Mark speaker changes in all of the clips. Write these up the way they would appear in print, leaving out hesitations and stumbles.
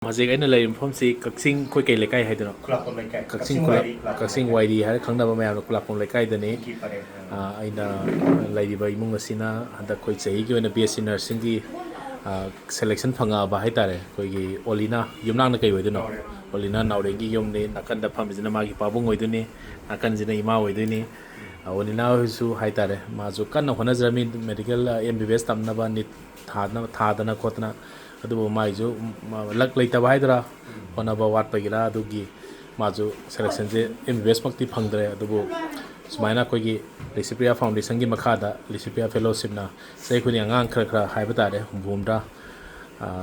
Speaker 1: Hajik aina lai mphomsi Kakching khoi kai lekai haidano Kakching waidi har khangnaba mayam kulapon lekai dani aina laiba imung asina handa khoi chei gi oina BSc Nursing gi selection phanga ba haitare khoi gi Olina yumnang na kai waidano Olina naure gi yumni nakanda phamjina magi pabung waiduni nakan jina ima waiduni Olina su haitare mazu kanna honajrami medical MBBS tamnaba nit thadana khotna adubu maizu lak leita baidra honaba watpagira adugi mazu selection je MBBS makti phangdre adubu sumaina koigi Licypriya Foundation gi makhada Licypriya Fellowship na sei khuni angang khra khra haiba tare bumda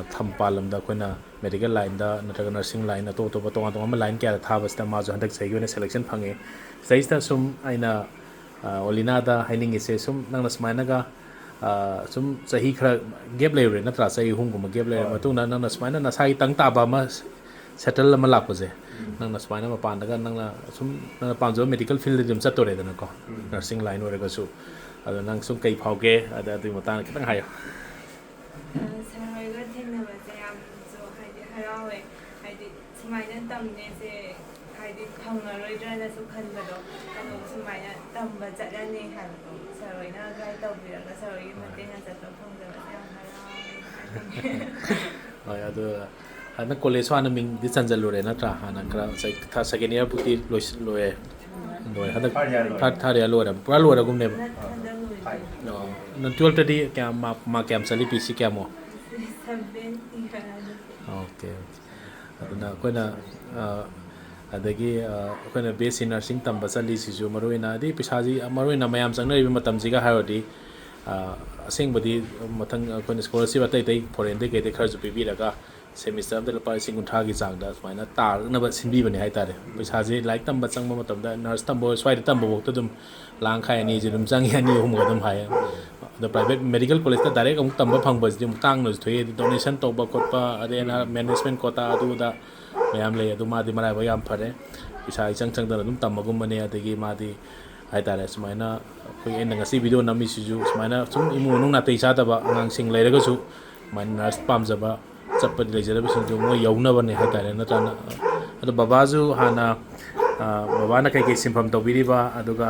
Speaker 1: thampalam da koina medical line da nataga nursing line to line kya tha basta mazu handak sei gone selection phange seista sum aina Olina da haining ise sum nangna sumaina ga sum sahi khra gap leure natra sahi hungum gap leure matuna nangna sumaina na sai tang ta ba ma settle ma lak pose nangna sumaina ma pan daga nangna sum nangna panjo medical field dim chatore dana ko nursing line ore ga su adu nang sum kai phauge ada du mata kitang hayo
Speaker 2: saroi ga thengna ba se am so haidi harawe haidi sumaina tamne se haidi phangaroi dra da su khanba do anu sumaina tamba chatani han saroi na gai tawbiraga saroi matena chatto phangda ba se am harawe
Speaker 1: ay adu ana college wana ming di chanjalure na tra hana kra sai tha second year puti loye hada third year lora pura lora gumne no na 12 tadi kya ma kya sali pc kya mo okay aduna koina adagi koina BSc Nursing tamba sali sisu maroina di pisaji maroina mayam changnari matam jiga hayodi asengbadi mathang koina scholarship atai foreign de ke kharju pibiraga semester amda lapa singunthra gi changda sumaina tar na ba sinbi bani haitare pisaji like tamba changba matamda nurse tambo swai tamba bokta dum lang khai ani ji dum changi ani hum ga dum hai the private medical college ta direct amuk tamba phangba ji tang no thoi donation toba khotpa adena management kota adu da mayam le adu ma di marai ba yam phare isa chang da dum tamba gum mane adagi ma di haitare sumaina koi en ngasi video nami siju sumaina sum imu nung na tei cha da ba ngang sing leiraga su man nurse pamjaba chapad lejara sing mo yauna bane haitare na tana adu babazu hana baba na kai ke simpham tobiri ba aduga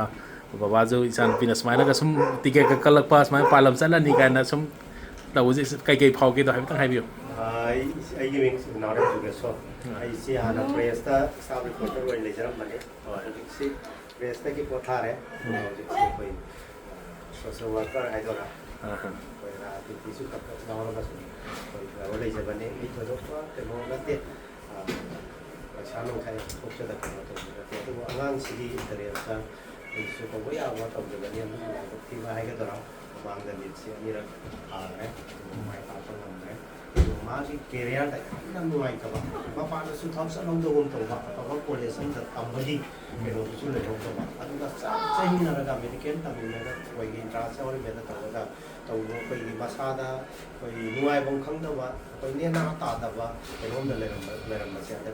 Speaker 1: babazu isan pina sumaina ga sum ticket ka kalak pa sumaina palam chala ni kana sum tawuji kai phauge do haibtang haibiyo
Speaker 3: ai gi ming nare juge so ai si hana presta sab reporter wai lejara mane si presta ki kothare si koi social worker ai dora koi ra ti su tak nawala ba koi ra lejara bane ni thodo pa te mo na te sanu khai khopcha da ko to to angang si di interesa su ko ya wa to de bane ni ti ba ai ga dora bang da ni si ni ra ai mai pa pa nam ne magi career da nan nuai ka ba ma pa na su thap sa long do gum to ba pa ko le san da ambadi me ro su le ro to ba adu da sa sai ni na ga medical ta me ga wai gi tra sa ori me da to da to ko gi masada ko nuai bong khang da ba ko ni na ta da ba me ro da le ram ma sa da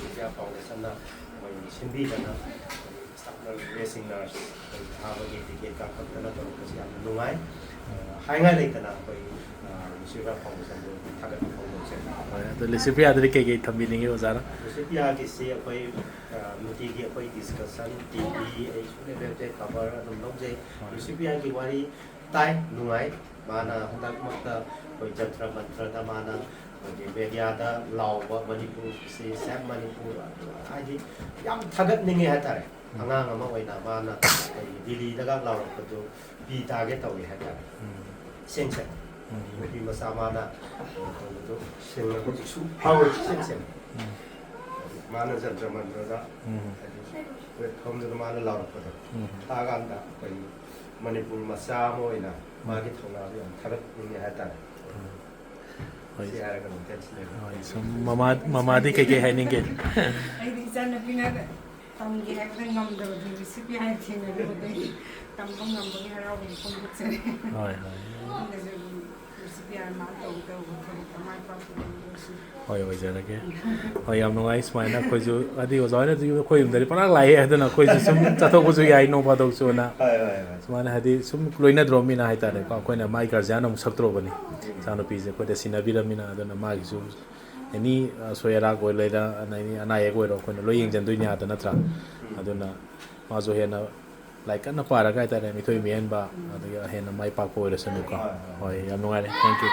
Speaker 3: su ya foundation na ko sin bi da na racing nurse ha ba gi ticket ka ka na to ko si am nuai hai ngai le ta na ko Licypriya Foundation do thagat foundation
Speaker 1: to Licypriya adri ke thambi ningi ozara
Speaker 3: Licypriya ki se koi muti ki koi discussion TV ai level te cover adum log je Licypriya ki wari tai nungai mana hundak makta koi jantra mantra da mana koi media da law ba manipur se sab manipur ai yam thagat ningi ha tare angang ama waina mana koi Delhi da ga law ko do pi target tawi ha tare seng Mungkin bersama ada untuk sehingga kita su power sen mana zaman berada home zaman mana lawan pada tagan tak koi manipur masa mo ina magi thona yang thagat ini hatan si ara kan tension
Speaker 1: mama di ke hai ninge
Speaker 2: ai di sana pina tamgi hai kan ngam da di recipe hai thena do de tambang ngam ba harawe ko butse
Speaker 1: hoi hoi hoi jara ke hoi am ngai smaina khoi ju adi ozoi na ju khoi umdari parak lai adana khoi ju sum chathok bu ju yai no ba dok chu na smaina hadi sum loina dromi na hai ta re ko khoi na mai garjan am saktro bani sanu pi je ko de sinabi ramina adana ma gi ju ꯑꯦꯅꯤ ꯑꯁꯣꯏ ꯑꯔꯥꯛ ꯑꯣꯏ ꯂꯩꯔ ꯑꯦꯅꯤ ꯑꯅꯥ ꯑꯌꯦꯛ ꯑꯣꯏꯔꯣ ꯑꯩꯈꯣꯏꯅ ꯂꯣꯏ ꯌꯦꯡꯁꯤꯟꯗꯣꯏꯅꯤ ꯑꯥꯗ ꯅꯠꯇ꯭ꯔꯥ ꯑꯗꯨꯅ ꯃꯥꯁꯨ ꯍꯦꯟꯅ ꯂꯥꯏꯔꯤꯛ ꯀꯟꯅ ꯄꯥꯔꯒ ꯍꯥꯏꯇꯥꯔꯦ ꯃꯤꯊꯣꯏ ꯃꯤꯍꯦꯟꯕ ꯑꯗꯒꯤ ꯍꯦꯟꯅ ꯃꯥꯏ ꯄꯥꯛꯄ ꯑꯣꯏꯔꯁꯅꯨꯀꯣ ꯍꯣꯏ ꯌꯥꯝ ꯅꯨꯡꯉꯥꯏꯔꯦ ꯊꯦꯡꯛ ꯌꯨ